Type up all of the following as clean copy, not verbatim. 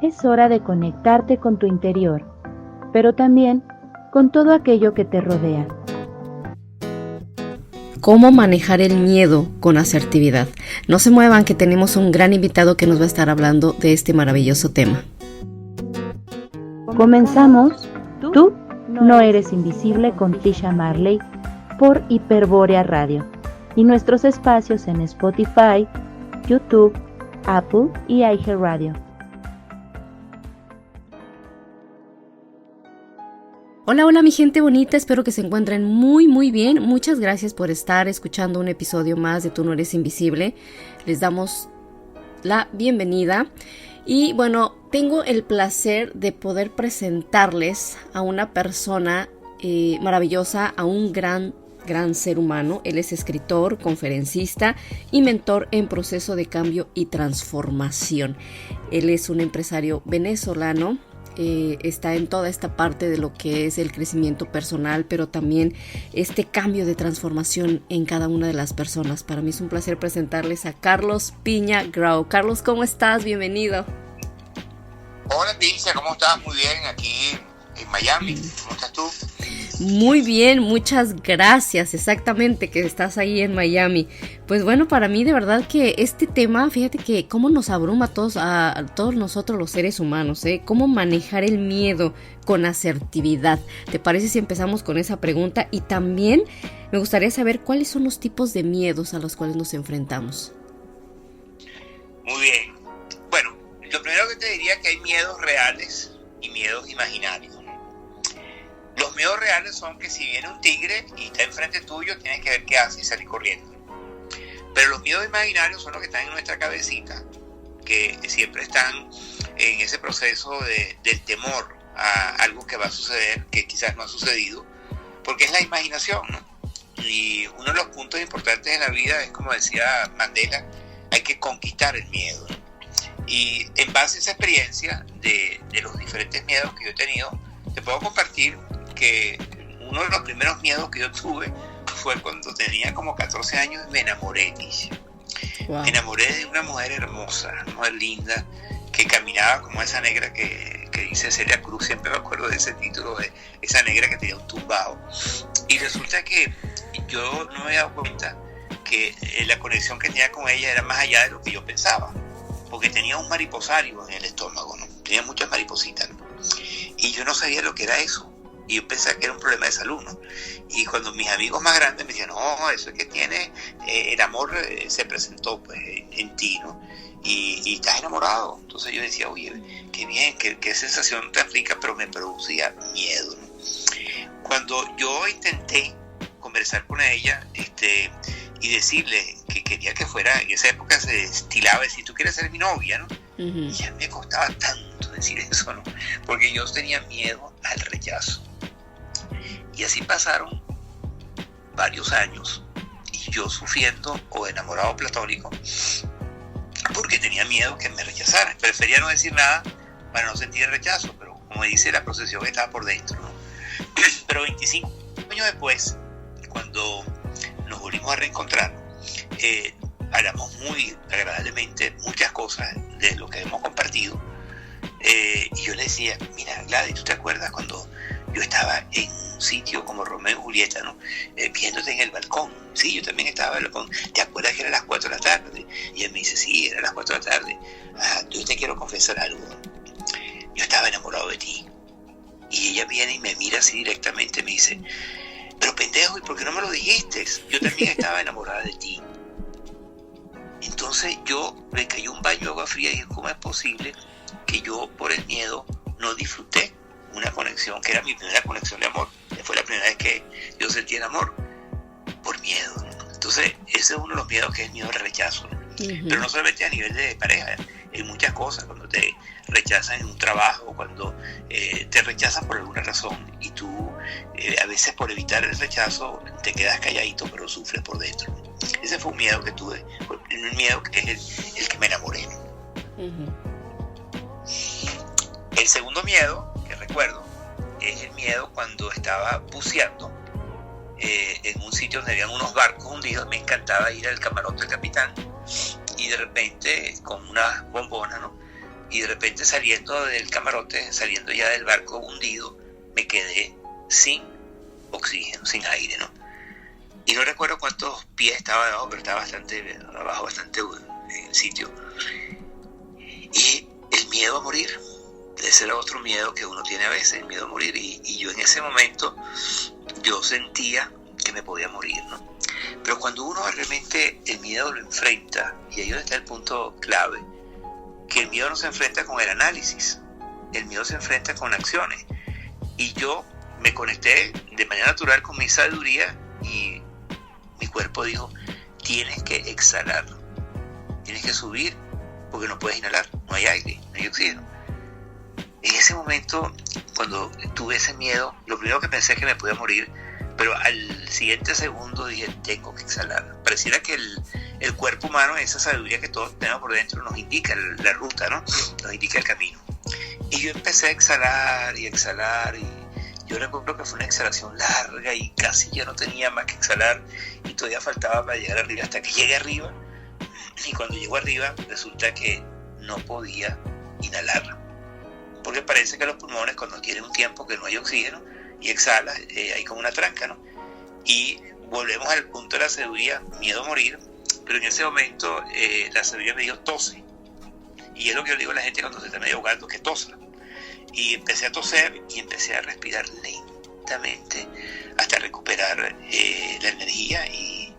Es hora de conectarte con tu interior, pero también con todo aquello que te rodea. ¿Cómo manejar el miedo con asertividad? No se muevan, que tenemos un gran invitado que nos va a estar hablando de este maravilloso tema. Comenzamos. Tú no eres invisible con Tisha Marley por Hiperbórea Radio y nuestros espacios en Spotify, YouTube, Apple y iHeartRadio. Hola, hola mi gente bonita, espero que se encuentren muy bien. Muchas gracias por estar escuchando un episodio más de Tú no eres invisible. Les damos la bienvenida y bueno, tengo el placer de poder presentarles a una persona maravillosa, a un gran ser humano. Él es escritor, conferencista y mentor en proceso de cambio y transformación. Él es un empresario venezolano. Está en toda esta parte de lo que es el crecimiento personal, pero también este cambio de transformación en cada una de las personas. Para mí es un placer presentarles a Carlos Piña Grau. Carlos, ¿cómo estás? Bienvenido. Hola, Tisha, ¿cómo estás? Muy bien, aquí en Miami. ¿Cómo estás tú? Muy bien, muchas gracias, exactamente, que estás ahí en Miami. Pues bueno, para mí de verdad que este tema, fíjate que cómo nos abruma a todos nosotros los seres humanos, cómo manejar el miedo con asertividad. ¿Te parece si empezamos con esa pregunta? Y también me gustaría saber cuáles son los tipos de miedos a los cuales nos enfrentamos. Muy bien. Bueno, lo primero que te diría es que hay miedos reales y miedos imaginarios. Los miedos reales son que si viene un tigre y está enfrente tuyo, tienes que ver qué hace y salir corriendo. Pero los miedos imaginarios son los que están en nuestra cabecita, que siempre están en ese proceso del temor a algo que va a suceder, que quizás no ha sucedido, porque es la imaginación, ¿no? Y uno de los puntos importantes en la vida es, como decía Mandela, hay que conquistar el miedo, ¿no? Y en base a esa experiencia de los diferentes miedos que yo he tenido, te puedo compartir que uno de los primeros miedos que yo tuve fue cuando tenía como 14 años y me enamoré, Tisha. Wow. Me enamoré de una mujer hermosa, una mujer linda, que caminaba como esa negra que dice Celia Cruz. Siempre me acuerdo de ese título, de esa negra que tenía un tumbao. Y resulta que yo no me había dado cuenta que la conexión que tenía con ella era más allá de lo que yo pensaba, porque tenía un mariposario en el estómago, ¿no? Tenía muchas maripositas, ¿no? Y yo no sabía lo que era eso. Y yo pensaba que era un problema de salud, ¿no? Y cuando mis amigos más grandes me decían, no, eso es que tiene, el amor se presentó pues en ti, ¿no? Y estás enamorado. Entonces yo decía, oye, qué bien, qué sensación tan rica, pero me producía miedo, ¿no? Cuando yo intenté conversar con ella, y decirle que quería que fuera, en esa época se estilaba decir, tú quieres ser mi novia, ¿no? Uh-huh. Y ya me costaba tanto decir eso, ¿no? Porque yo tenía miedo al rechazo. Y así pasaron varios años y yo sufriendo o enamorado platónico porque tenía miedo que me rechazaran. Prefería no decir nada para no sentir el rechazo, pero como dice, la procesión estaba por dentro, ¿no? Pero 25 años después, cuando nos volvimos a reencontrar, hablamos muy agradablemente muchas cosas de lo que hemos compartido, y yo le decía, mira Gladys, ¿tú te acuerdas cuando yo estaba en un sitio como Romeo y Julieta, ¿no? Viéndote en el balcón? Sí, yo también estaba en el balcón. ¿Te acuerdas que era las 4 de la tarde? Y él me dice, sí, era las 4 de la tarde. Yo te quiero confesar algo. Yo estaba enamorado de ti. Y ella viene y me mira así directamente y me dice, pero pendejo, ¿y por qué no me lo dijiste? Yo también estaba enamorada de ti. Entonces yo me cayó un baño de agua fría y dije, ¿cómo es posible que yo por el miedo no disfruté una conexión que era mi primera conexión de amor? Fue la primera vez que yo sentí el amor por miedo, ¿no? Entonces ese es uno de los miedos, que es el miedo al rechazo, ¿no? Uh-huh. Pero no solamente a nivel de pareja, en muchas cosas, cuando te rechazan en un trabajo, cuando te rechazan por alguna razón y tú a veces por evitar el rechazo te quedas calladito pero sufres por dentro. Ese fue un miedo que tuve, un miedo que es el que me enamoré, ¿no? Uh-huh. El segundo miedo que recuerdo es el miedo cuando estaba buceando en un sitio donde habían unos barcos hundidos. Me encantaba ir al camarote del capitán y de repente con unas bombonas, ¿no? y de repente saliendo del camarote, saliendo ya del barco hundido, me quedé sin oxígeno, sin aire, ¿no? Y no recuerdo cuántos pies estaba debajo, pero estaba bastante abajo, bastante en el sitio. Y el miedo a morir, ese era otro miedo que uno tiene a veces, el miedo a morir. Y yo en ese momento, yo sentía que me podía morir, ¿no? Pero cuando uno realmente el miedo lo enfrenta, y ahí donde está el punto clave, que el miedo no se enfrenta con el análisis, el miedo se enfrenta con acciones. Y yo me conecté de manera natural con mi sabiduría y mi cuerpo dijo, tienes que exhalar, tienes que subir porque no puedes inhalar, no hay aire, no hay oxígeno. En ese momento, cuando tuve ese miedo, lo primero que pensé es que me podía morir, pero al siguiente segundo dije, tengo que exhalar. Pareciera que el cuerpo humano, esa sabiduría que todos tenemos por dentro, nos indica la ruta, ¿no? Nos indica el camino. Y yo empecé a exhalar y exhalar, y yo recuerdo que fue una exhalación larga y casi ya no tenía más que exhalar y todavía faltaba para llegar arriba, hasta que llegué arriba. Y cuando llego arriba resulta que no podía inhalar, porque parece que los pulmones, cuando tienen un tiempo que no hay oxígeno y exhalas, hay como una tranca, ¿no? Y volvemos al punto de la sabiduría, miedo a morir, pero en ese momento la sabiduría me dijo, tose. Y es lo que yo le digo a la gente cuando se está medio ahogando, que tosa. Y empecé a toser y empecé a respirar lentamente hasta recuperar la energía y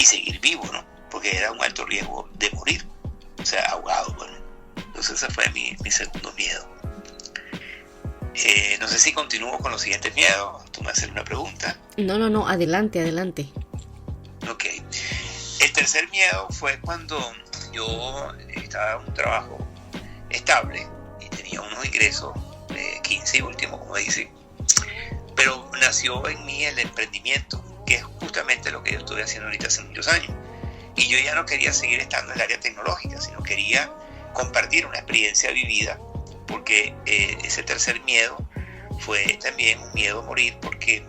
seguir vivo, ¿no? Porque era un alto riesgo de morir, o sea, ahogado, bueno. Entonces ese fue mi segundo miedo. No sé si continúo con los siguientes miedos. Tú me haces una pregunta. No, adelante. Ok. El tercer miedo fue cuando yo estaba en un trabajo estable y tenía unos ingresos de 15 y último, como dice, pero nació en mí el emprendimiento, que es justamente lo que yo estuve haciendo ahorita hace muchos años. Y yo ya no quería seguir estando en el área tecnológica, sino quería compartir una experiencia vivida, porque ese tercer miedo fue también un miedo a morir, porque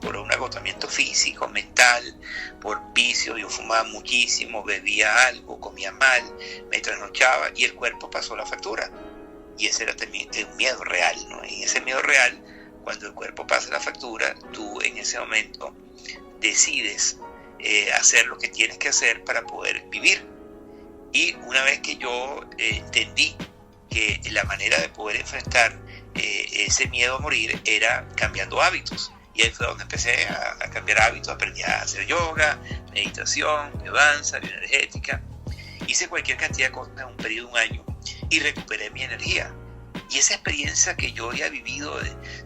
por un agotamiento físico, mental, por vicio, yo fumaba muchísimo, bebía algo, comía mal, me trasnochaba y el cuerpo pasó la factura. Y ese era también un miedo real, ¿no? Y ese miedo real, cuando el cuerpo pasa la factura, tú en ese momento decides hacer lo que tienes que hacer para poder vivir. Y una vez que yo entendí que la manera de poder enfrentar ese miedo a morir era cambiando hábitos, y ahí fue donde empecé a cambiar hábitos. Aprendí a hacer yoga, meditación, danza, bioenergética, hice cualquier cantidad de cosas en un periodo de un año y recuperé mi energía. Y esa experiencia que yo había vivido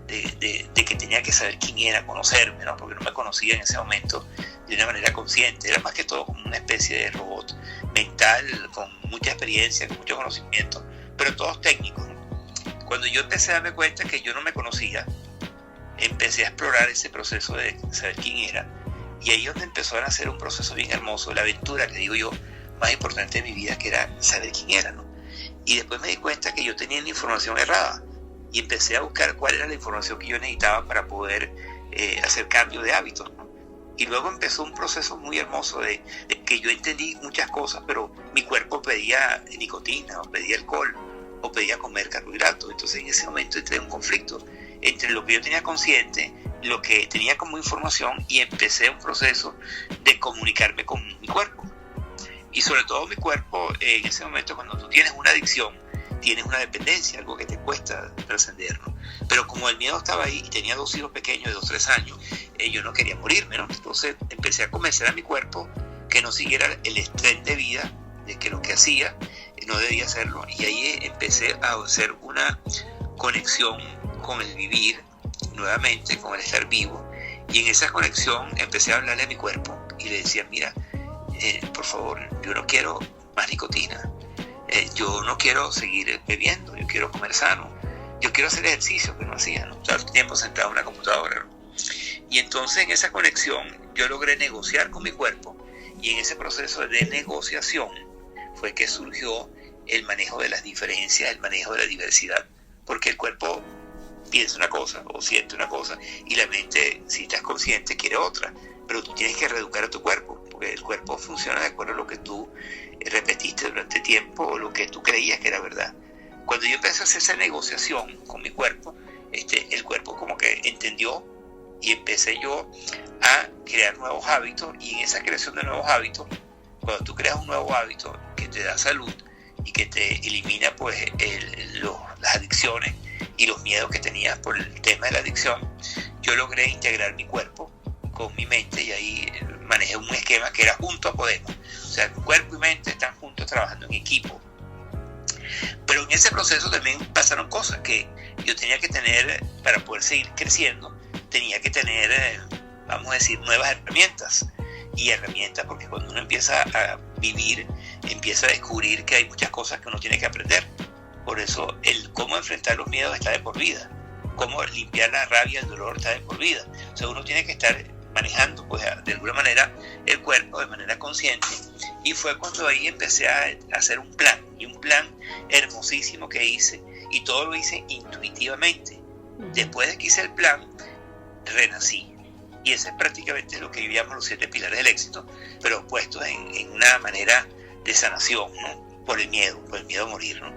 de que tenía que saber quién era, conocerme, ¿no? Porque no me conocía en ese momento de una manera consciente, era más que todo como una especie de robot mental, con mucha experiencia, con mucho conocimiento, pero todos técnicos, ¿no? Cuando yo empecé a darme cuenta que yo no me conocía, empecé a explorar ese proceso de saber quién era, y ahí es donde empezó a nacer un proceso bien hermoso, la aventura que digo yo, más importante de mi vida, que era saber quién era, ¿no? Y después me di cuenta que yo tenía la información errada y empecé a buscar cuál era la información que yo necesitaba para poder hacer cambio de hábitos, ¿no? Y luego empezó un proceso muy hermoso de que yo entendí muchas cosas, pero mi cuerpo pedía nicotina, o pedía alcohol, o pedía comer carbohidratos. Entonces en ese momento entré en un conflicto entre lo que yo tenía consciente, lo que tenía como información, y empecé un proceso de comunicarme con mi cuerpo. Y sobre todo mi cuerpo, en ese momento, cuando tú tienes una adicción, tienes una dependencia, algo que te cuesta trascender, ¿no? Pero como el miedo estaba ahí y tenía 2 hijos pequeños de 2-3 años, yo no quería morirme, ¿no? Entonces empecé a convencer a mi cuerpo que no siguiera el estrés de vida, de que lo que hacía no debía hacerlo. Y ahí empecé a hacer una conexión con el vivir nuevamente, con el estar vivo. Y en esa conexión empecé a hablarle a mi cuerpo y le decía, mira, por favor, yo no quiero más nicotina, yo no quiero seguir bebiendo, yo quiero comer sano, yo quiero hacer ejercicio que no hacía, ¿no? Todo el tiempo sentado en una computadora, ¿no? Y entonces en esa conexión yo logré negociar con mi cuerpo, y en ese proceso de negociación fue que surgió el manejo de las diferencias, el manejo de la diversidad, porque el cuerpo piensa una cosa o siente una cosa y la mente, si estás consciente, quiere otra, pero tú tienes que reeducar a tu cuerpo. porque el cuerpo funciona de acuerdo a lo que tú repetiste durante tiempo o lo que tú creías que era verdad. Cuando yo empecé a hacer esa negociación con mi cuerpo, el cuerpo como que entendió y empecé yo a crear nuevos hábitos, y en esa creación de nuevos hábitos, cuando tú creas un nuevo hábito que te da salud y que te elimina pues las adicciones y los miedos que tenías por el tema de la adicción, yo logré integrar mi cuerpo con mi mente, y ahí manejé un esquema que era juntos podemos, o sea, cuerpo y mente están juntos trabajando en equipo. Pero en ese proceso también pasaron cosas que yo tenía que tener para poder seguir creciendo. Tenía que tener, vamos a decir, nuevas herramientas. Y herramientas porque cuando uno empieza a vivir, empieza a descubrir que hay muchas cosas que uno tiene que aprender. Por eso el cómo enfrentar los miedos está de por vida. Cómo limpiar la rabia, el dolor está de por vida. O sea, uno tiene que estar manejando pues de alguna manera el cuerpo de manera consciente. Y fue cuando ahí empecé a hacer un plan. Y un plan hermosísimo que hice. Y todo lo hice intuitivamente. Después de que hice el plan, renací. Y ese es prácticamente lo que vivíamos los 7 pilares del éxito, pero puestos en una manera de sanación, ¿no? Por el miedo a morir, ¿no?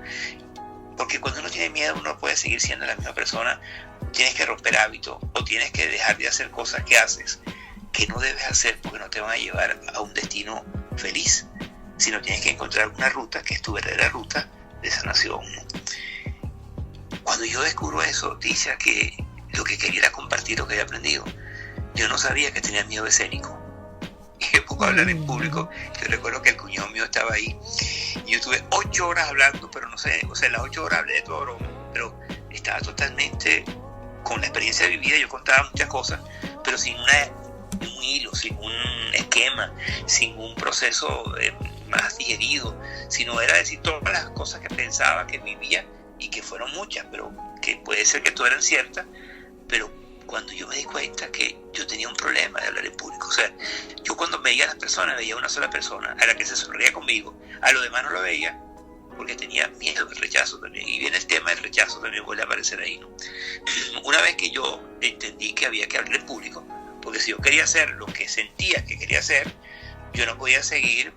Porque cuando uno tiene miedo, uno puede seguir siendo la misma persona. Tienes que romper hábitos o tienes que dejar de hacer cosas que haces que no debes hacer porque no te van a llevar a un destino feliz, sino tienes que encontrar una ruta que es tu verdadera ruta de sanación, ¿no? Cuando yo descubro eso, dice que lo que quería era compartir lo que había aprendido. Yo no sabía que tenía miedo escénico. Y que poco hablar en público. Yo recuerdo que el cuñado mío estaba ahí. Y yo tuve 8 horas hablando, pero no sé, o sea, en las 8 horas hablé de todo broma. Pero estaba totalmente con la experiencia vivida. Yo contaba muchas cosas, pero sin un hilo, sin un esquema, sin un proceso más digerido. Sino era decir todas las cosas que pensaba, que vivía, y que fueron muchas, pero que puede ser que todas eran ciertas, pero cuando yo me di cuenta que yo tenía un problema de hablar en público, o sea, yo cuando veía a las personas, veía a una sola persona, a la que se sonreía conmigo, a los demás no lo veía, porque tenía miedo del rechazo también, y bien el tema del rechazo también vuelve a aparecer ahí, ¿no? Una vez que yo entendí que había que hablar en público, porque si yo quería hacer lo que sentía que quería hacer, yo no podía seguir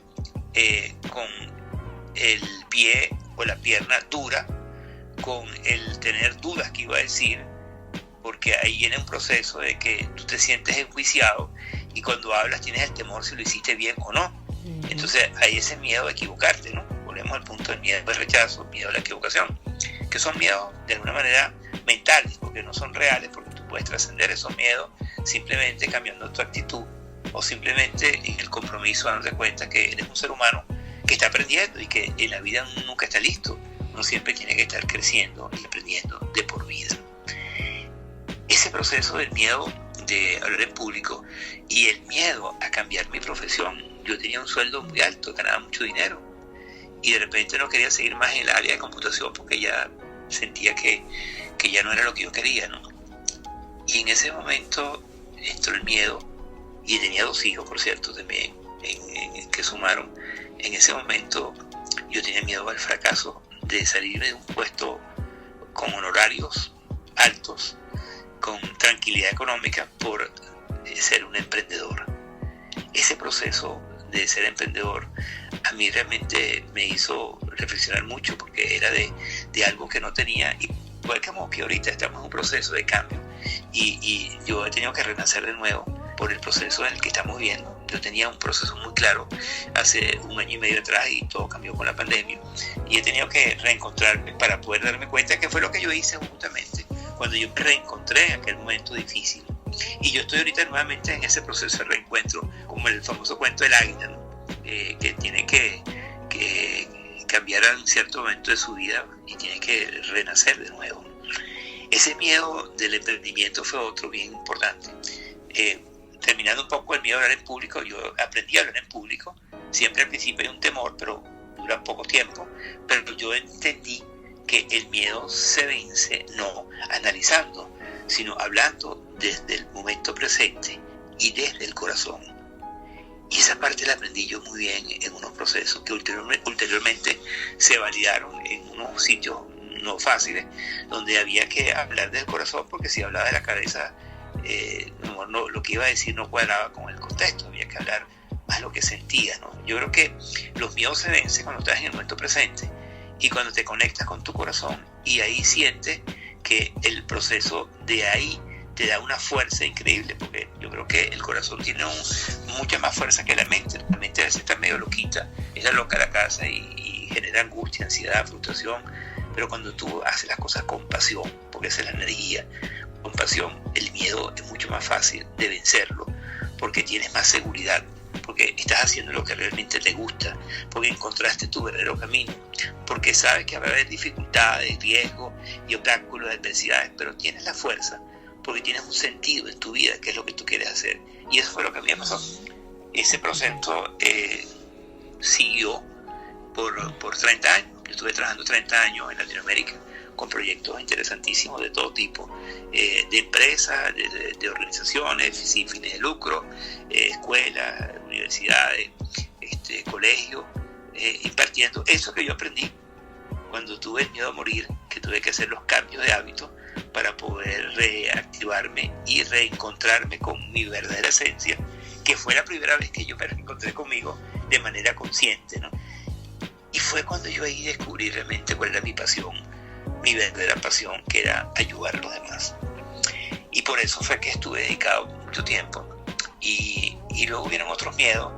con el pie o la pierna dura, con el tener dudas que iba a decir, porque ahí viene un proceso de que tú te sientes enjuiciado y cuando hablas tienes el temor si lo hiciste bien o no. Entonces hay ese miedo de equivocarte, ¿no? Volvemos al punto del miedo del rechazo, miedo a la equivocación, que son miedos de alguna manera mentales, porque no son reales, porque tú puedes trascender esos miedos simplemente cambiando tu actitud o simplemente en el compromiso dándote cuenta que eres un ser humano que está aprendiendo y que en la vida uno nunca está listo. Uno siempre tiene que estar creciendo y aprendiendo de por vida. Ese proceso del miedo de hablar en público y el miedo a cambiar mi profesión. Yo tenía un sueldo muy alto, ganaba mucho dinero y de repente no quería seguir más en el área de computación porque ya sentía que ya no era lo que yo quería, ¿no? Y en ese momento entró el miedo, y tenía 2 hijos, por cierto, también, que sumaron. En ese momento yo tenía miedo al fracaso de salirme de un puesto con honorarios altos, con tranquilidad económica, por ser un emprendedor. Ese proceso de ser emprendedor a mí realmente me hizo reflexionar mucho, porque era de algo que no tenía, y igual como que ahorita estamos en un proceso de cambio y yo he tenido que renacer de nuevo por el proceso en el que estamos viviendo. Yo tenía un proceso muy claro hace 1 año y medio atrás y todo cambió con la pandemia, y he tenido que reencontrarme para poder darme cuenta que fue lo que yo hice justamente cuando yo me reencontré en aquel momento difícil. Y yo estoy ahorita nuevamente en ese proceso de reencuentro, como el famoso cuento del águila, ¿no? Que tiene que cambiar en cierto momento de su vida y tiene que renacer de nuevo. Ese miedo del emprendimiento fue otro bien importante. Terminando un poco el miedo a hablar en público, yo aprendí a hablar en público. Siempre al principio hay un temor, pero dura poco tiempo. Pero yo entendí que el miedo se vence no analizando, sino hablando desde el momento presente y desde el corazón. Y esa parte la aprendí yo muy bien en unos procesos que ulteriormente se validaron en unos sitios no fáciles, donde había que hablar del corazón, porque si hablaba de la cabeza, lo que iba a decir no cuadraba con el contexto. Había que hablar más lo que sentía, ¿no? Yo creo que los miedos se vencen cuando estás en el momento presente y cuando te conectas con tu corazón, y ahí sientes que el proceso de ahí te da una fuerza increíble, porque yo creo que el corazón tiene mucha más fuerza que la mente. La mente a veces está medio loquita, es la loca de la casa y genera angustia, ansiedad, frustración, pero cuando tú haces las cosas con pasión, porque esa es la energía, con pasión, el miedo es mucho más fácil de vencerlo, porque tienes más seguridad, porque estás haciendo lo que realmente te gusta, porque encontraste tu verdadero camino, porque sabes que va a haber dificultades, riesgos y obstáculos, adversidades, pero tienes la fuerza, porque tienes un sentido en tu vida, que es lo que tú quieres hacer. Y eso fue lo que a mí me pasó. Ese proceso siguió por 30 años. Yo estuve trabajando 30 años en Latinoamérica con proyectos interesantísimos de todo tipo, de empresas, de organizaciones sin fines de lucro, escuelas, universidades, colegios, impartiendo eso que yo aprendí cuando tuve el miedo a morir, que tuve que hacer los cambios de hábitos para poder reactivarme y reencontrarme con mi verdadera esencia, que fue la primera vez que yo me reencontré conmigo de manera consciente, ¿no? Y fue cuando yo ahí descubrí realmente cuál era mi pasión, mi verdadera pasión, que era ayudar a los demás. Y por eso fue que estuve dedicado mucho tiempo. Y luego hubieron otros miedos,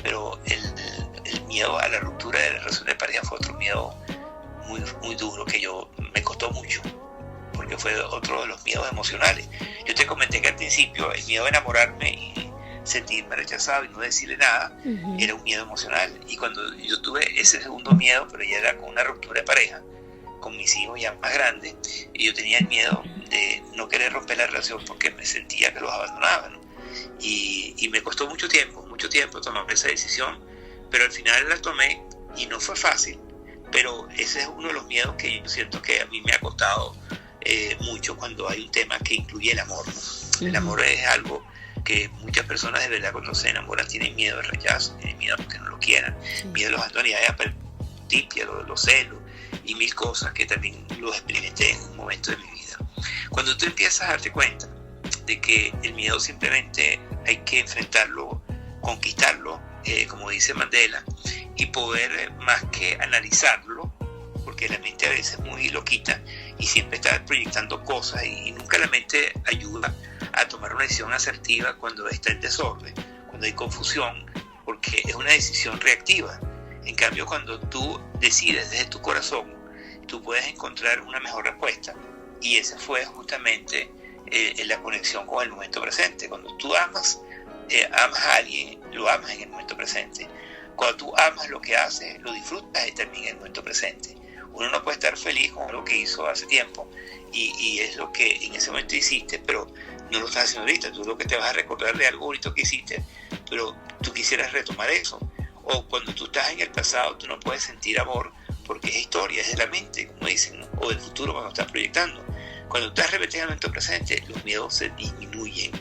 pero el miedo a la ruptura de la relación de pareja fue otro miedo muy, muy duro, que me costó mucho, porque fue otro de los miedos emocionales. Yo te comenté que al principio el miedo a enamorarme y sentirme rechazado y no decirle nada, era un miedo emocional. Y cuando yo tuve ese segundo miedo, pero ya era con una ruptura de pareja, con mis hijos ya más grandes, y yo tenía el miedo de no querer romper la relación porque me sentía que los abandonaba, ¿no? Y me costó mucho tiempo tomar esa decisión, pero al final la tomé y no fue fácil. Pero ese es uno de los miedos que yo siento que a mí me ha costado mucho cuando hay un tema que incluye el amor, ¿no? El amor es algo que muchas personas de verdad cuando se enamoran tienen miedo del rechazo, tienen miedo porque no lo quieran, miedo de los abandonos, los celos y mil cosas que también los experimenté en un momento de mi vida. Cuando tú empiezas a darte cuenta de que el miedo simplemente hay que enfrentarlo, conquistarlo, como dice Mandela, y poder más que analizarlo, porque la mente a veces es muy loquita y siempre está proyectando cosas y nunca la mente ayuda a tomar una decisión asertiva cuando está en desorden, cuando hay confusión, porque es una decisión reactiva. En cambio, cuando tú decides desde tu corazón, tú puedes encontrar una mejor respuesta, y esa fue justamente la conexión con el momento presente. Cuando tú amas a alguien, lo amas en el momento presente. Cuando tú amas lo que haces, lo disfrutas también en el momento presente. Uno no puede estar feliz con lo que hizo hace tiempo y es lo que en ese momento hiciste, pero no lo estás haciendo ahorita. Tú lo que te vas a recordar de algo bonito que hiciste, pero tú quisieras retomar eso. O cuando tú estás en el pasado, tú no puedes sentir amor porque es historia, es de la mente, como dicen, ¿no? O del futuro cuando estás proyectando. Cuando estás repitiendo el momento presente, los miedos se disminuyen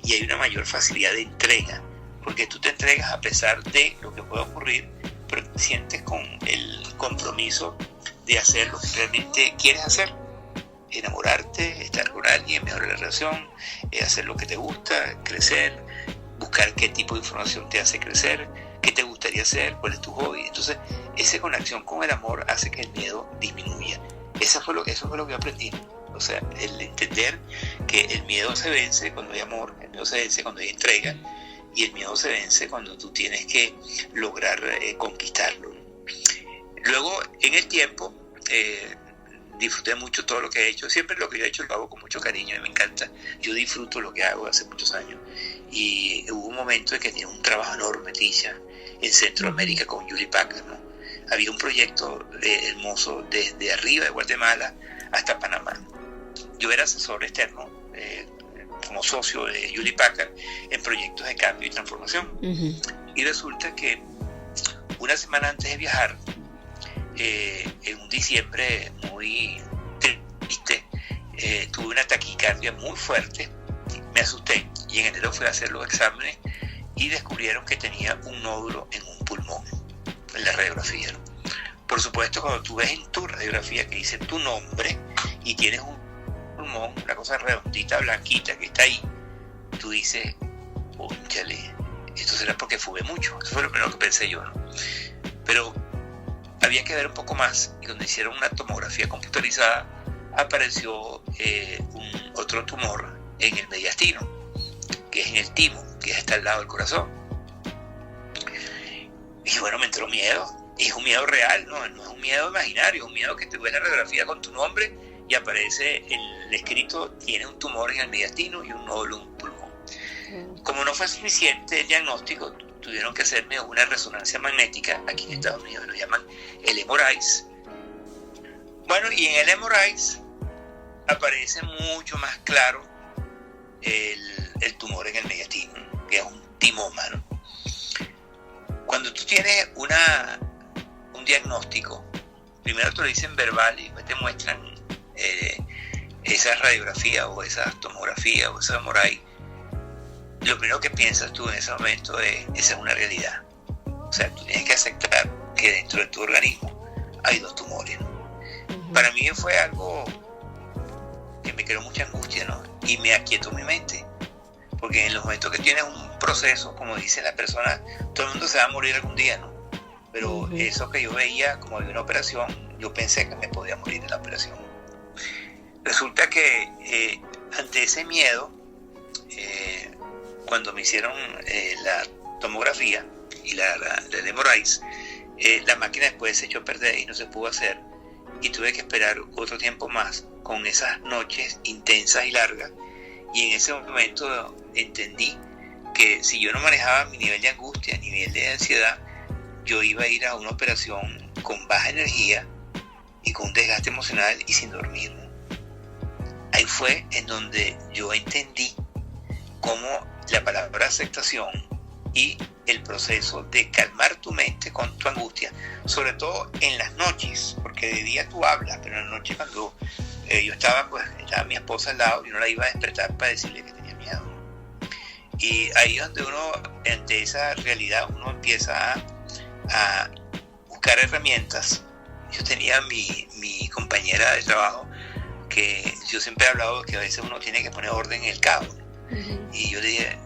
y hay una mayor facilidad de entrega, porque tú te entregas a pesar de lo que pueda ocurrir, pero te sientes con el compromiso de hacer lo que realmente quieres hacer. Enamorarte, estar con alguien, mejorar la relación, hacer lo que te gusta, crecer, buscar qué tipo de información te hace crecer, qué te gustaría hacer, cuál es tu hobby. Entonces, esa conexión con el amor hace que el miedo disminuya. Eso fue lo que yo aprendí. O sea, el entender que el miedo se vence cuando hay amor, el miedo se vence cuando hay entrega, y el miedo se vence cuando tú tienes que lograr conquistarlo. Luego, en el tiempo, disfruté mucho todo lo que he hecho. Siempre lo que yo he hecho lo hago con mucho cariño y me encanta. Yo disfruto lo que hago hace muchos años. Y hubo un momento en que tenía un trabajo enorme, Tisha, en Centroamérica con Julie Packard, ¿no? Había un proyecto hermoso desde arriba de Guatemala hasta Panamá. Yo era asesor externo, como socio de Julie Packard en proyectos de cambio y transformación. Y resulta que una semana antes de viajar, en un diciembre muy triste, tuve una taquicardia muy fuerte, me asusté y en enero fui a hacer los exámenes y descubrieron que tenía un nódulo en un pulmón, en la radiografía, ¿no? Por supuesto, cuando tú ves en tu radiografía que dice tu nombre y tienes un pulmón, una cosa redondita, blanquita que está ahí, tú dices, cónchale, esto será porque fumé mucho. Eso fue lo primero que pensé yo, ¿no? Pero había que ver un poco más, y cuando hicieron una tomografía computarizada apareció otro tumor en el mediastino, que es en el timo, que está al lado del corazón. Y bueno, me entró miedo, y es un miedo real, no es un miedo imaginario, es un miedo que te ves la radiografía con tu nombre y aparece el escrito: tiene un tumor en el mediastino y un nódulo en un pulmón. Como no fue suficiente el diagnóstico, tuvieron que hacerme una resonancia magnética. Aquí en Estados Unidos lo llaman el MRI. Bueno, y en el MRI aparece mucho más claro el tumor en el mediastino, que es un timoma, ¿no? Cuando tú tienes un diagnóstico, primero te lo dicen verbal y después te muestran esa radiografía o esa tomografía o esa MRI. Lo primero que piensas tú en ese momento es: esa es una realidad. O sea, tú tienes que aceptar que dentro de tu organismo hay 2 tumores, ¿no? Para mí fue algo que me creó mucha angustia, ¿no? Y me aquietó mi mente, porque en los momentos que tienes un proceso, como dice la persona, todo el mundo se va a morir algún día, ¿no? Pero eso que yo veía, como había una operación, yo pensé que me podía morir en la operación. Resulta que ante ese miedo, cuando me hicieron la tomografía y la MRI, la máquina después se echó a perder y no se pudo hacer, y tuve que esperar otro tiempo más con esas noches intensas y largas. Y en ese momento entendí que si yo no manejaba mi nivel de angustia, nivel de ansiedad, yo iba a ir a una operación con baja energía y con un desgaste emocional y sin dormir, ¿no? Ahí fue en donde yo entendí cómo la palabra aceptación y el proceso de calmar tu mente con tu angustia, sobre todo en las noches, porque de día tú hablas, pero en la noche cuando yo estaba mi esposa al lado, yo no la iba a despertar para decirle que tenía miedo. Y ahí es donde uno, ante esa realidad, uno empieza a buscar herramientas. Yo tenía mi compañera de trabajo, que yo siempre he hablado que a veces uno tiene que poner orden en el caos. Y yo le dije: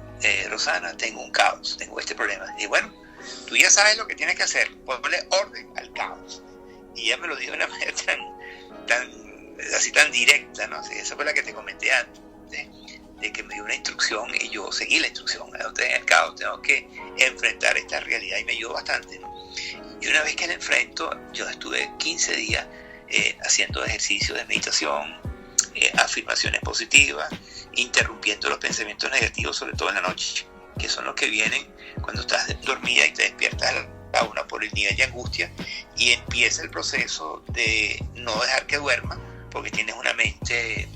Rosana, tengo un caos, tengo este problema. Y bueno, tú ya sabes lo que tienes que hacer, ponerle orden al caos. Y ella me lo dijo de una manera tan directa, ¿no? Esa fue la que te comenté antes, de que me dio una instrucción y yo seguí la instrucción. Entonces, en el caos tengo que enfrentar esta realidad, y me ayudó bastante, ¿no? Y una vez que la enfrento, yo estuve 15 días haciendo ejercicios de meditación, afirmaciones positivas, interrumpiendo los pensamientos negativos, sobre todo en la noche, que son los que vienen cuando estás dormida y te despiertas a una por el nivel de angustia, y empieza el proceso de no dejar que duerma porque tienes una mente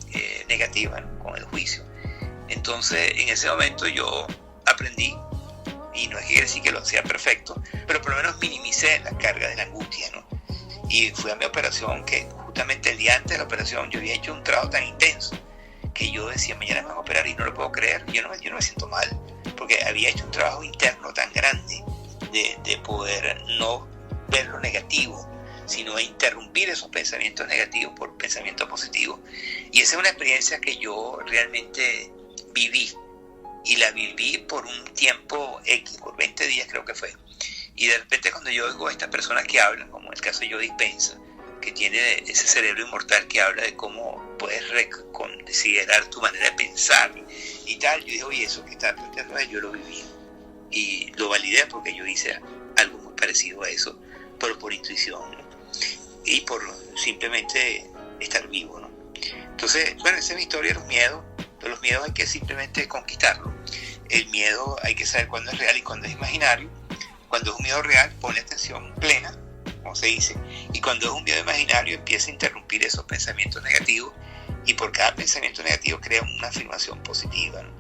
negativa, ¿no? Con el juicio. Entonces, en ese momento yo aprendí, y no es que quiere decir que lo hacía perfecto, pero por lo menos minimicé la carga de la angustia, ¿no? Y fui a mi operación, que justamente el día antes de la operación yo había hecho un trabajo tan intenso que yo decía: mañana me van a operar, y no lo puedo creer. Yo no me siento mal, porque había hecho un trabajo interno tan grande de poder no ver lo negativo, sino interrumpir esos pensamientos negativos por pensamientos positivos. Y esa es una experiencia que yo realmente viví, y la viví por un tiempo X, por 20 días creo que fue. Y de repente, cuando yo oigo a estas personas que hablan, como el caso de Joe Dispenza, que tiene ese cerebro inmortal que habla de cómo puedes reconsiderar tu manera de pensar y tal, yo dije: oye, eso que está planteando él, yo lo viví. Y lo validé porque yo hice algo muy parecido a eso, pero por intuición, ¿no? Y por simplemente estar vivo, ¿no? Entonces, bueno, esa es mi historia de los miedos. Pero los miedos hay que simplemente conquistarlos. El miedo hay que saber cuándo es real y cuándo es imaginario. Cuando es un miedo real, ponle atención plena, como se dice. Y cuando es un miedo imaginario, empieza a interrumpir esos pensamientos negativos. Y por cada pensamiento negativo crea una afirmación positiva, ¿no?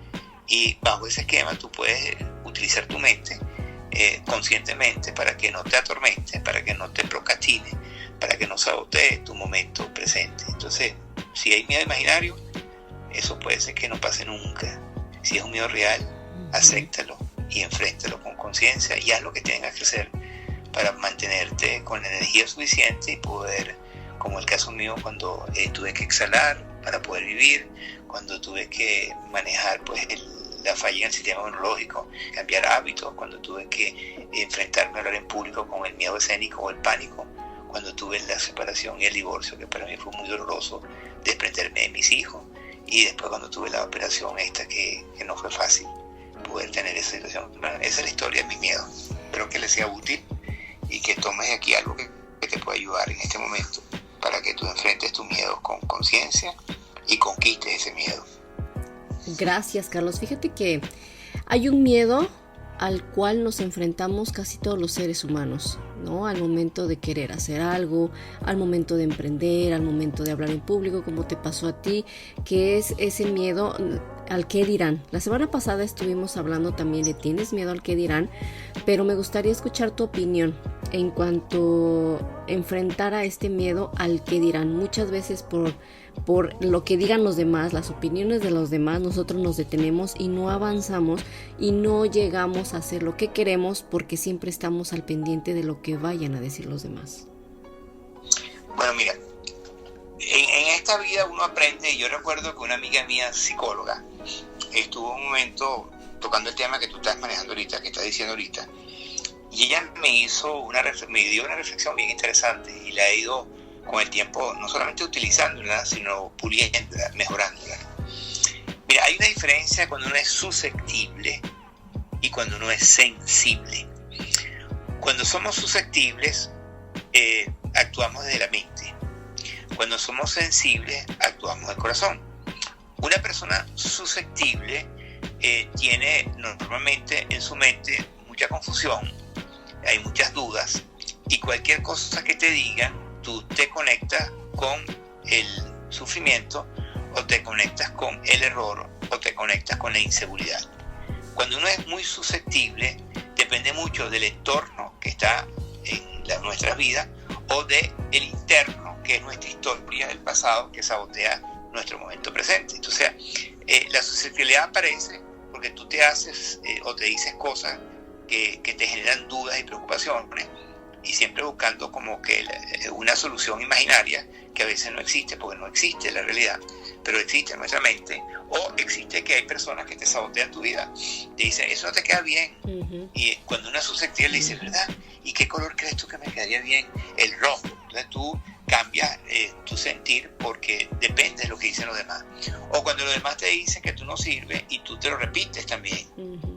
Y bajo ese esquema tú puedes utilizar tu mente conscientemente para que no te atormente, para que no te procrastine, para que no sabotee tu momento presente. Entonces, si hay miedo imaginario, eso puede ser que no pase nunca. Si es un miedo real, acéptalo y enfréntalo con conciencia, y haz lo que tengas que hacer para mantenerte con la energía suficiente y poder, como el caso mío, cuando tuve que exhalar para poder vivir, cuando tuve que manejar pues la falla en el sistema inmunológico, cambiar hábitos, cuando tuve que enfrentarme a hablar en público con el miedo escénico o el pánico, cuando tuve la separación y el divorcio, que para mí fue muy doloroso, desprenderme de mis hijos, y después cuando tuve la operación esta, que no fue fácil poder tener esa situación. Bueno, esa es la historia de mi miedo. Espero que les sea útil y que tomes aquí algo que te pueda ayudar en este momento para que tú enfrentes tus miedos con conciencia y conquistes ese miedo. Gracias, Carlos. Fíjate que hay un miedo al cual nos enfrentamos casi todos los seres humanos, ¿no? Al momento de querer hacer algo, al momento de emprender, al momento de hablar en público, como te pasó a ti, que es ese miedo al qué dirán. La semana pasada estuvimos hablando también de tienes miedo al qué dirán, pero me gustaría escuchar tu opinión en cuanto a enfrentar a este miedo al qué dirán. Muchas veces por lo que digan los demás, las opiniones de los demás, nosotros nos detenemos y no avanzamos y no llegamos a hacer lo que queremos porque siempre estamos al pendiente de lo que vayan a decir los demás. Bueno, mira, en esta vida uno aprende. Yo recuerdo que una amiga mía, psicóloga, estuvo un momento tocando el tema que tú estás manejando ahorita, que estás diciendo ahorita, y ella me dio una reflexión bien interesante y la he ido con el tiempo no solamente utilizándola, sino puliéndola, mejorándola. Mira, hay una diferencia cuando uno es susceptible y cuando uno es sensible. Cuando somos susceptibles, actuamos desde la mente. Cuando somos sensibles, actuamos del corazón. Una persona susceptible tiene normalmente en su mente mucha confusión, hay muchas dudas, y cualquier cosa que te digan, tú te conectas con el sufrimiento, o te conectas con el error, o te conectas con la inseguridad. Cuando uno es muy susceptible, depende mucho del entorno que está en nuestra vida, o del interno, que es nuestra historia del pasado, que sabotea nuestro momento presente. Entonces, la susceptibilidad aparece porque tú te haces o te dices cosas que te generan dudas y preocupaciones, y siempre buscando como que una solución imaginaria que a veces no existe, porque no existe la realidad, pero existe en nuestra mente, o existe que hay personas que te sabotean tu vida, te dicen, eso no te queda bien, y cuando una susceptible le dice, ¿verdad? ¿Y qué color crees tú que me quedaría bien? El rojo. Entonces tú cambias tu sentir porque depende de lo que dicen los demás. O cuando los demás te dicen que tú no sirves y tú te lo repites también.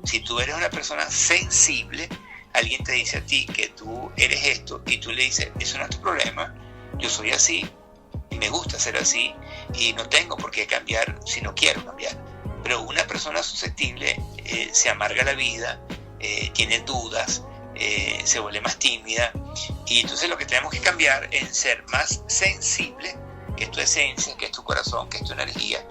Si tú eres una persona sensible, alguien te dice a ti que tú eres esto y tú le dices, eso no es tu problema, yo soy así y me gusta ser así y no tengo por qué cambiar si no quiero cambiar. Pero una persona susceptible se amarga la vida, tiene dudas, se vuelve más tímida, y entonces lo que tenemos que cambiar es ser más sensible, que es tu esencia, que es tu corazón, que es tu energía,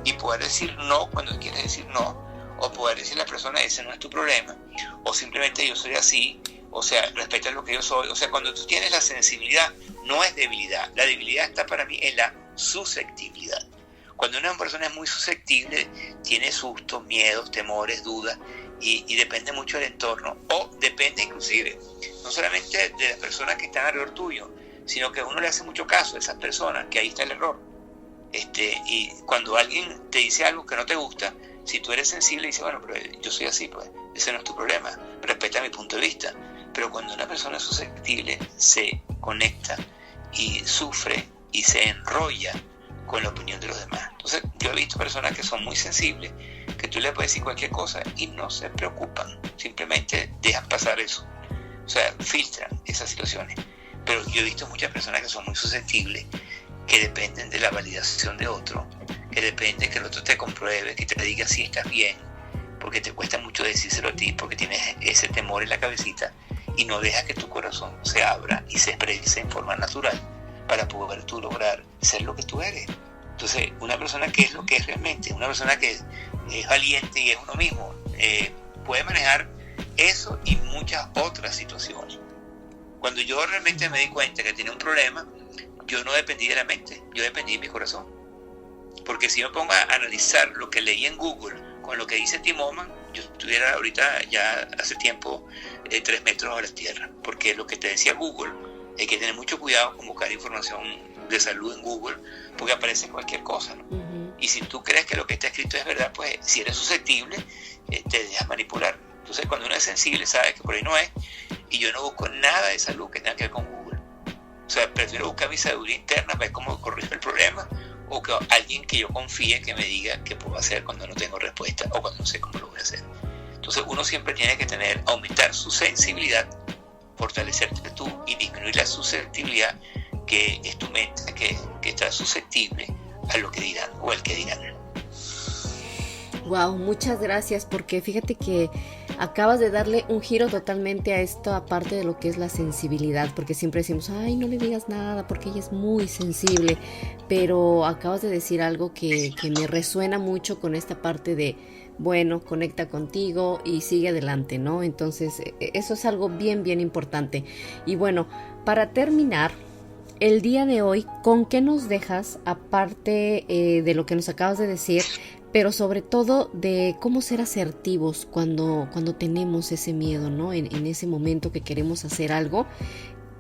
y poder decir no cuando quieres decir no, o poder decirle a la persona, ese no es tu problema, o simplemente yo soy así, o sea, respeta lo que yo soy. O sea, cuando tú tienes la sensibilidad, no es debilidad, la debilidad está para mí en la susceptibilidad. Cuando una persona es muy susceptible, tiene sustos, miedos, temores, dudas, y depende mucho del entorno, o depende inclusive, no solamente de las personas que están alrededor tuyo, sino que uno le hace mucho caso a esas personas, que ahí está el error. Y cuando alguien te dice algo que no te gusta, si tú eres sensible, dices, bueno, pero yo soy así, pues, ese no es tu problema, respeta mi punto de vista. Pero cuando una persona es susceptible, se conecta y sufre y se enrolla con la opinión de los demás. Entonces, yo he visto personas que son muy sensibles, que tú le puedes decir cualquier cosa y no se preocupan, simplemente dejan pasar eso. O sea, filtran esas situaciones. Pero yo he visto muchas personas que son muy susceptibles, que dependen de la validación de otro, que depende que el otro te compruebe, que te diga si estás bien, porque te cuesta mucho decírselo a ti, porque tienes ese temor en la cabecita, y no dejas que tu corazón se abra y se exprese en forma natural para poder tú lograr ser lo que tú eres. Entonces, una persona que es lo que es realmente, una persona que es valiente y es uno mismo, puede manejar eso y muchas otras situaciones. Cuando yo realmente me di cuenta que tenía un problema, yo no dependí de la mente, yo dependí de mi corazón. Porque si me pongo a analizar lo que leí en Google con lo que dice Tim Oman, yo estuviera ahorita ya hace tiempo 3 metros a la tierra. Porque lo que te decía Google, hay que tener mucho cuidado con buscar información de salud en Google, porque aparece cualquier cosa, ¿no? y si tú crees que lo que está escrito es verdad, pues si eres susceptible, te dejas manipular. Entonces cuando uno es sensible sabe que por ahí no es, y yo no busco nada de salud que tenga que ver con Google. O sea, prefiero buscar mi sabiduría interna, ver cómo corrijo el problema, o que alguien que yo confíe que me diga qué puedo hacer cuando no tengo respuesta o cuando no sé cómo lo voy a hacer. Entonces uno siempre tiene que aumentar su sensibilidad, fortalecerte tú y disminuir la susceptibilidad, que es tu mente que está susceptible a lo que dirán o al que dirán. Wow, muchas gracias, porque fíjate que acabas de darle un giro totalmente a esto, aparte de lo que es la sensibilidad, porque siempre decimos, ay, no le digas nada porque ella es muy sensible, pero acabas de decir algo que me resuena mucho con esta parte de, bueno, conecta contigo y sigue adelante, ¿no? Entonces, eso es algo bien, bien importante. Y bueno, para terminar, el día de hoy, ¿con qué nos dejas, aparte de lo que nos acabas de decir, pero sobre todo de cómo ser asertivos cuando tenemos ese miedo, ¿no? En ese momento que queremos hacer algo,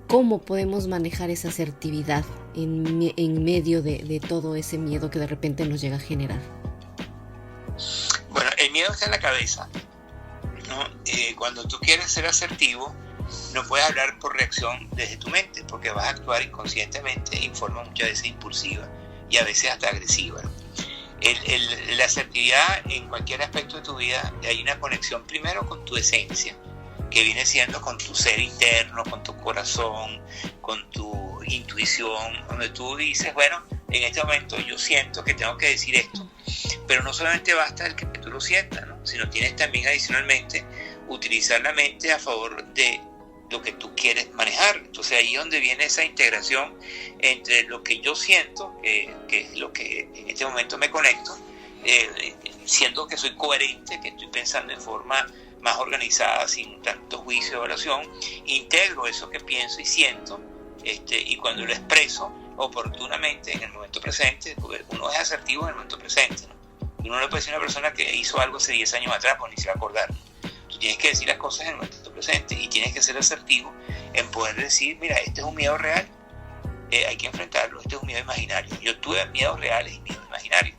¿cómo podemos manejar esa asertividad en medio de todo ese miedo que de repente nos llega a generar? Bueno, el miedo está en la cabeza, ¿no? Cuando tú quieres ser asertivo, no puedes hablar por reacción desde tu mente, porque vas a actuar inconscientemente en forma muchas veces impulsiva y a veces hasta agresiva, ¿no? La asertividad en cualquier aspecto de tu vida, hay una conexión primero con tu esencia, que viene siendo con tu ser interno, con tu corazón, con tu intuición, donde tú dices, bueno, en este momento yo siento que tengo que decir esto, pero no solamente basta el que tú lo sientas, ¿no? Sino tienes también adicionalmente utilizar la mente a favor de lo que tú quieres manejar. Entonces ahí es donde viene esa integración entre lo que yo siento, que es lo que en este momento me conecto, siento que soy coherente, que estoy pensando en forma más organizada, sin tanto juicio o evaluación, integro eso que pienso y siento, y cuando lo expreso oportunamente en el momento presente, porque uno es asertivo en el momento presente, ¿no? Uno no le puede decir a una persona que hizo algo hace 10 años atrás, pues ni se va a acordar. Tú tienes que decir las cosas en el momento presente y tienes que ser asertivo en poder decir, mira, este es un miedo real, hay que enfrentarlo, este es un miedo imaginario. Yo tuve miedos reales y miedos imaginarios.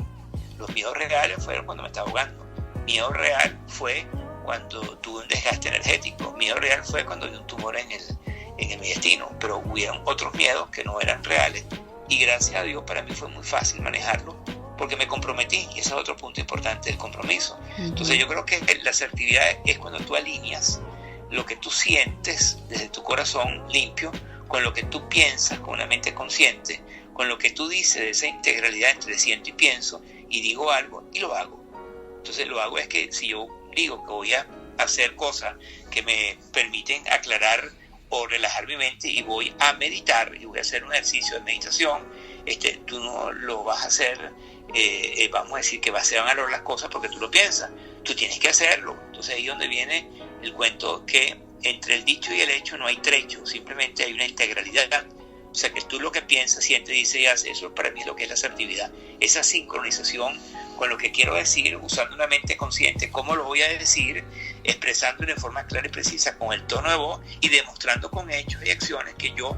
Los miedos reales fueron cuando me estaba ahogando. Miedo real fue cuando tuve un desgaste energético. Miedo real fue cuando vi un tumor en el intestino. Pero hubieron otros miedos que no eran reales y gracias a Dios para mí fue muy fácil manejarlo porque me comprometí, y ese es otro punto importante del compromiso. Entonces yo creo que la asertividad es cuando tú alineas lo que tú sientes desde tu corazón limpio con lo que tú piensas con una mente consciente, con lo que tú dices de esa integralidad entre siento y pienso, y digo algo y lo hago. Entonces lo hago es que si yo digo que voy a hacer cosas que me permiten aclarar o relajar mi mente y voy a meditar y voy a hacer un ejercicio de meditación, tú no lo vas a hacer, vamos a decir que se van a lograr las cosas porque tú lo piensas, tú tienes que hacerlo. Entonces ahí es donde viene el cuento que entre el dicho y el hecho no hay trecho, simplemente hay una integralidad. O sea que tú lo que piensas, sientes, dices y haces, eso para mí es lo que es la asertividad, esa sincronización con lo que quiero decir, usando una mente consciente, cómo lo voy a decir, expresándolo de forma clara y precisa con el tono de voz y demostrando con hechos y acciones que yo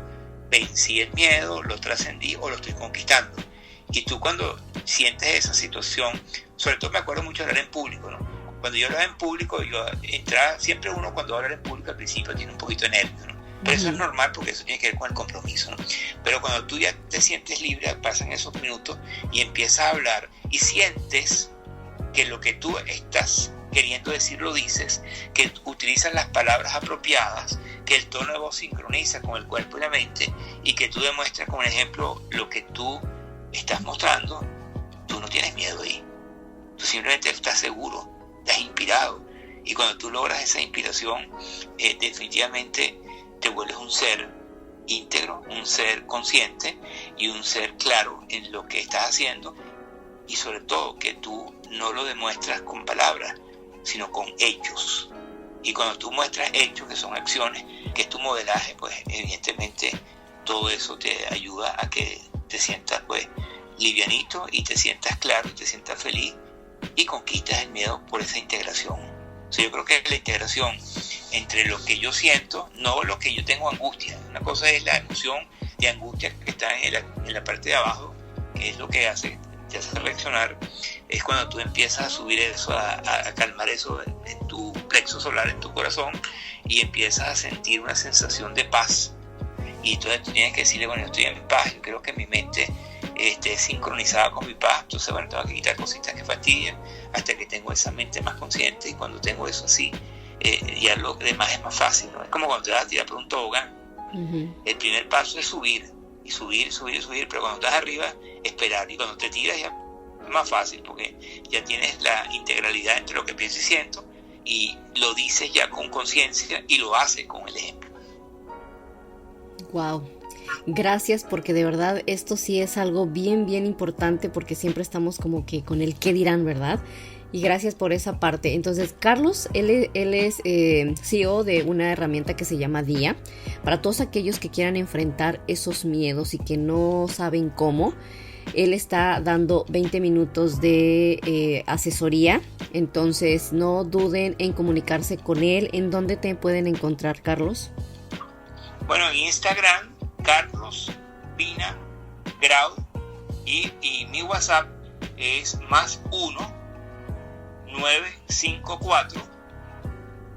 vencí el miedo, lo trascendí o lo estoy conquistando. Y tú cuando sientes esa situación, sobre todo me acuerdo mucho de hablar en público, ¿no? Cuando yo hablaba en público, yo entraba, siempre uno cuando habla en público al principio tiene un poquito de nervio, ¿no? Pero eso es normal porque eso tiene que ver con el compromiso, ¿no? Pero cuando tú ya te sientes libre, pasan esos minutos y empiezas a hablar y sientes que lo que tú estás queriendo decir lo dices, que utilizas las palabras apropiadas, que el tono de voz sincroniza con el cuerpo y la mente y que tú demuestras con el ejemplo lo que tú estás mostrando, tú no tienes miedo ahí. Tú simplemente estás seguro, estás inspirado. Y cuando tú logras esa inspiración, definitivamente te vuelves un ser íntegro, un ser consciente y un ser claro en lo que estás haciendo, y sobre todo que tú no lo demuestras con palabras, sino con hechos. Y cuando tú muestras hechos, que son acciones, que es tu modelaje, pues evidentemente todo eso te ayuda a que te sientas pues livianito y te sientas claro y te sientas feliz y conquistas el miedo por esa integración. O sea, yo creo que la integración entre lo que yo siento, no lo que yo tengo angustia. Una cosa es la emoción de angustia que está en la parte de abajo, que es lo que hace empiezas a reaccionar, es cuando tú empiezas a subir eso, a calmar eso en tu plexo solar, en tu corazón, y empiezas a sentir una sensación de paz. Y entonces tú tienes que decirle, bueno, yo estoy en paz, yo quiero que mi mente esté sincronizada con mi paz. Entonces, bueno, tengo que quitar cositas que fastidian hasta que tengo esa mente más consciente, y cuando tengo eso así, ya lo demás es más fácil, ¿no? Es como cuando te vas a tirar por un tobogán. El primer paso es subir, y subir, pero cuando estás arriba, esperar, y cuando te tiras ya es más fácil, porque ya tienes la integralidad entre lo que pienso y siento, y lo dices ya con conciencia y lo haces con el ejemplo. Wow. Gracias, porque de verdad esto sí es algo bien, bien importante, porque siempre estamos como que con el qué dirán, ¿verdad? Y gracias por esa parte. Entonces, Carlos, él es CEO de una herramienta que se llama Día. Para todos aquellos que quieran enfrentar esos miedos y que no saben cómo, él está dando 20 minutos de asesoría. Entonces, no duden en comunicarse con él. ¿En dónde te pueden encontrar, Carlos? Bueno, en Instagram, Carlos Pina Grau, y mi WhatsApp es +1 954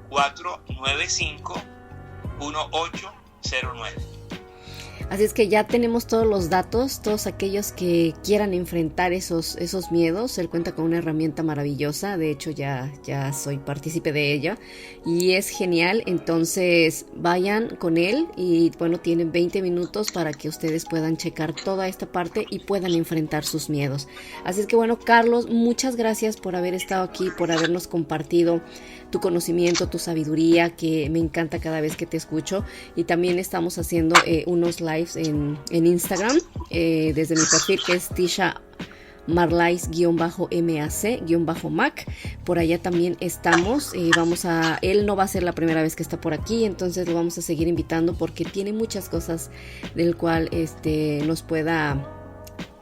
495 1809. Así es que ya tenemos todos los datos, todos aquellos que quieran enfrentar esos miedos. Él cuenta con una herramienta maravillosa, de hecho ya soy partícipe de ella y es genial. Entonces vayan con él y bueno, tienen 20 minutos para que ustedes puedan checar toda esta parte y puedan enfrentar sus miedos. Así es que bueno, Carlos, muchas gracias por haber estado aquí, por habernos compartido tu conocimiento, tu sabiduría, que me encanta cada vez que te escucho. Y también estamos haciendo unos lives en Instagram, desde mi perfil, que es Tisha Marlais-MAC-Mac. Por allá también estamos. Él no va a ser la primera vez que está por aquí, entonces lo vamos a seguir invitando porque tiene muchas cosas del cual nos pueda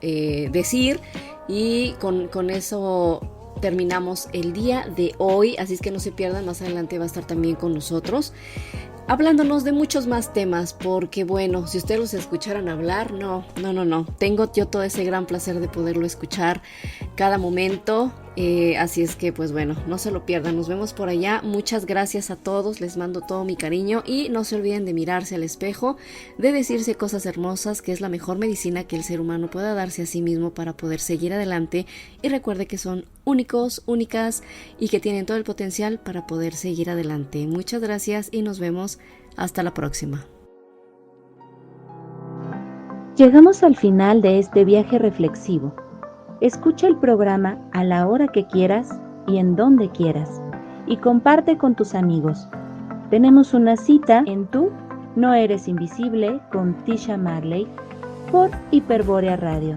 decir. Y con eso terminamos el día de hoy, así es que no se pierdan, más adelante va a estar también con nosotros hablándonos de muchos más temas, porque bueno, si ustedes los escucharan hablar, no, tengo yo todo ese gran placer de poderlo escuchar cada momento, así es que pues bueno, no se lo pierdan, nos vemos por allá. Muchas gracias a todos, les mando todo mi cariño y no se olviden de mirarse al espejo, de decirse cosas hermosas, que es la mejor medicina que el ser humano pueda darse a sí mismo para poder seguir adelante, y recuerde que son únicos, únicas y que tienen todo el potencial para poder seguir adelante. Muchas gracias y nos vemos hasta la próxima. Llegamos al final de este viaje reflexivo. Escucha el programa a la hora que quieras y en donde quieras, y comparte con tus amigos. Tenemos una cita en Tú No Eres Invisible con Tisha Marley por Hiperbórea Radio.